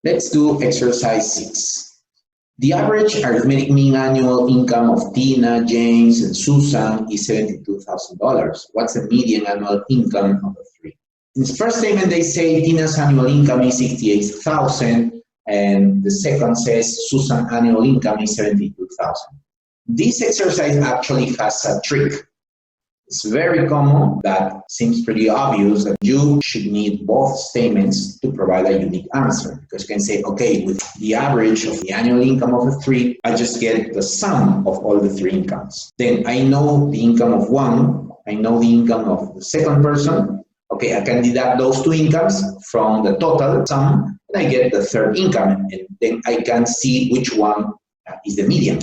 Let's do exercise 6. The average arithmetic mean annual income of Tina, James, and Susan is $72,000. What's the median annual income of the three? In the first statement, they say Tina's annual income is $68,000, and the second says Susan's annual income is $72,000. This exercise actually has a trick. It's very common, that seems pretty obvious, that you should need both statements to provide a unique answer. Because you can say, okay, with the average of the annual income of the three, I just get the sum of all the three incomes. Then I know the income of one, I know the income of the second person. Okay, I can deduct those two incomes from the total sum, and I get the third income. And then I can see which one is the median.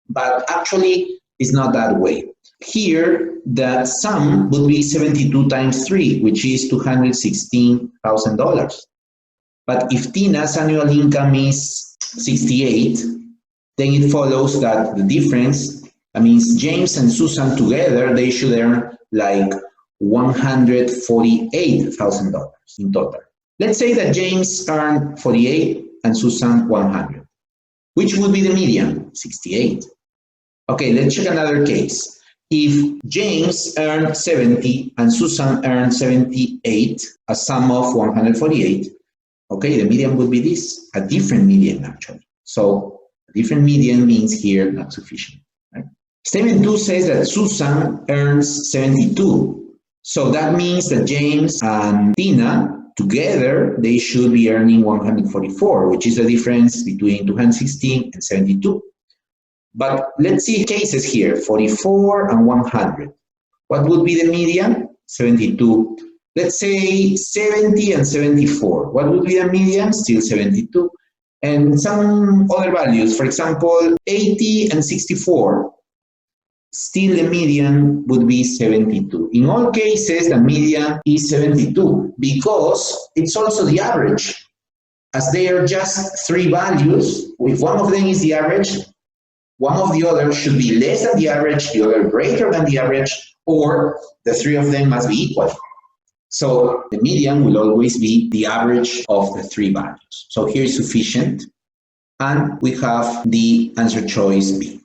But actually, it's not that way. Here, the sum would be 72 times 3, which is $216,000. But if Tina's annual income is 68, then it follows that the difference, that means James and Susan together, they should earn like $148,000 in total. Let's say that James earned 48 and Susan 100. Which would be the median? 68. Okay, let's check another case. If James earned 70 and Susan earned 78, a sum of 148, okay, the median would be this, a different median actually. So a different median means here not sufficient. Right? Statement 2 says that Susan earns 72. So that means that James and Tina together, they should be earning 144, which is the difference between 216 and 72. But let's see cases here, 44 and 100. What would be the median? 72. Let's say 70 and 74. What would be the median? Still 72. And some other values, for example, 80 and 64. Still the median would be 72. In all cases, the median is 72 because it's also the average. As they are just three values, if one of them is the average, one of the others should be less than the average, the other greater than the average, or the three of them must be equal. So the median will always be the average of the three values. So here is sufficient, and we have the answer choice B.